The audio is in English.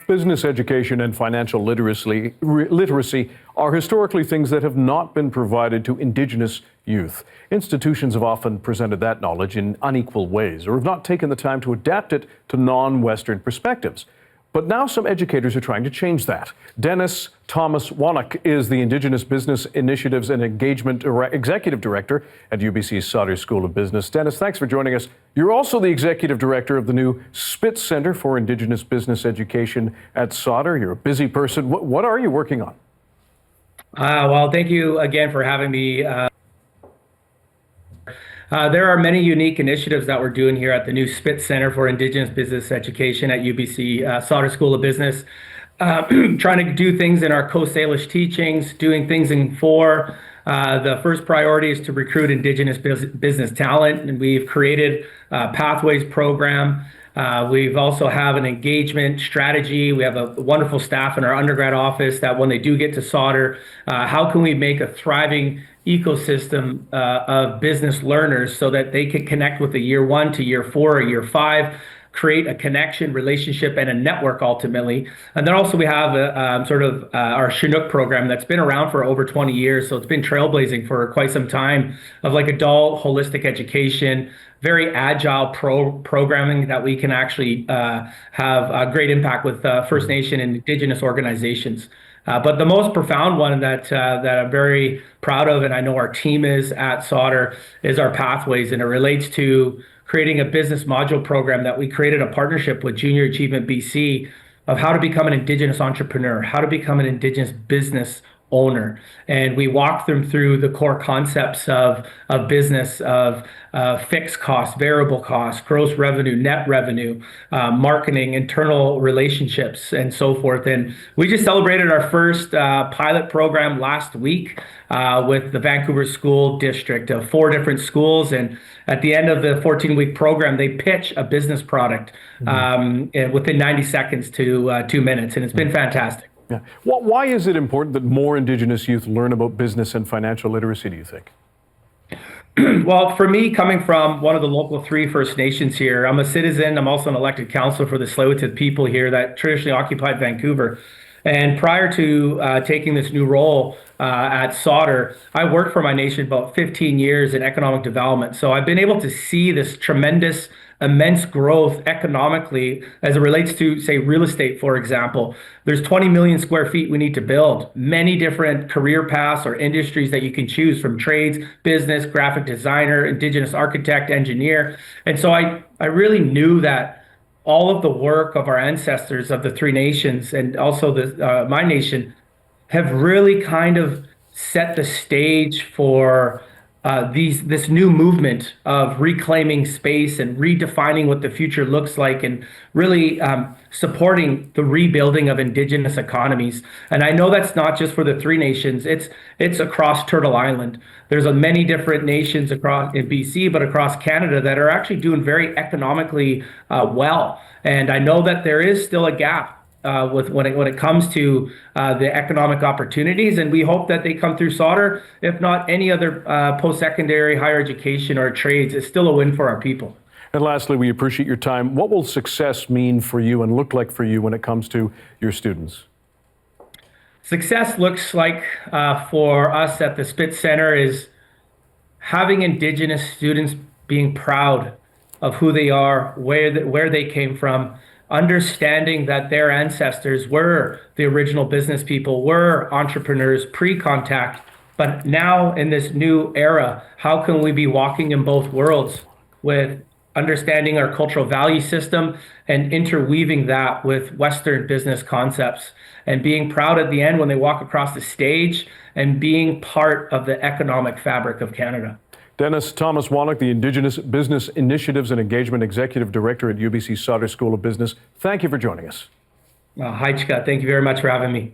Business education and financial literacy are historically things that have not been provided to Indigenous youth. Institutions have often presented that knowledge in unequal ways or have not taken the time to adapt it to non-Western perspectives. But now some educators are trying to change that. Thomas-Whonoak is the Indigenous Business Initiatives and Engagement Executive Director at UBC's Sauder School of Business. Dennis, thanks for joining us. You're also the Executive Director of the new Spitz Center for Indigenous Business Education at Sauder. You're a busy person. What are you working on? Well, thank you again for having me. There are many unique initiatives that we're doing here at the new Spitz Center for Indigenous Business Education at UBC Sauder School of Business. Trying to do things in our Coast Salish teachings, doing things in four. The first priority is to recruit Indigenous business talent, and we've created a Pathways program. We've also have an engagement strategy. We have a wonderful staff in our undergrad office that when they do get to Sauder, how can we make a thriving ecosystem of business learners so that they can connect with the year 1 to year 4 or year 5, create a connection, relationship, and a network ultimately. And then also we have our Chinook program that's been around for over 20 years. So it's been trailblazing for quite some time of like adult holistic education, very agile programming that we can actually have a great impact with First Nation and Indigenous organizations. But the most profound one that I'm very proud of, and I know our team is at Sauder, is our Pathways, and it relates to creating a business module program that we created a partnership with Junior Achievement BC of how to become an Indigenous entrepreneur, how to become an Indigenous business owner. And we walk them through the core concepts of business, of fixed costs, variable costs, gross revenue, net revenue, marketing, internal relationships, and so forth. And we just celebrated our first pilot program last week with the Vancouver School District of 4 different schools. And at the end of the 14-week program, they pitch a business product within 90 seconds to 2 minutes. And it's been fantastic. Yeah. Why is it important that more Indigenous youth learn about business and financial literacy, do you think? Well, for me, coming from one of the local 3 First Nations here, I'm a citizen. I'm also an elected councillor for the Tsleil-Waututh people here that traditionally occupied Vancouver. And prior to taking this new role at Sauder, I worked for my nation about 15 years in economic development. So I've been able to see this tremendous, immense growth economically as it relates to, say, real estate, for example. There's 20 million square feet we need to build, many different career paths or industries that you can choose from trades, business, graphic designer, Indigenous architect, engineer. And so I really knew that all of the work of our ancestors of the 3 nations and also my nation have really kind of set the stage for this new movement of reclaiming space and redefining what the future looks like and really supporting the rebuilding of Indigenous economies. And I know that's not just for the 3 nations, it's across Turtle Island. There's many different nations across in BC, but across Canada that are actually doing very economically well. And I know that there is still a gap when it comes to the economic opportunities, and we hope that they come through Sauder. If not any other post-secondary higher education or trades, it's still a win for our people. And lastly, we appreciate your time. What will success mean for you and look like for you when it comes to your students? Success looks like for us at the Spitz Center is having Indigenous students being proud of who they are, where they came from, understanding that their ancestors were the original business people, were entrepreneurs pre-contact, but now in this new era, how can we be walking in both worlds with understanding our cultural value system and interweaving that with Western business concepts and being proud at the end when they walk across the stage and being part of the economic fabric of Canada. Dennis Thomas-Whonoak, the Indigenous Business Initiatives and Engagement Executive Director at UBC Sauder School of Business. Thank you for joining us. Hi, Chika. Thank you very much for having me.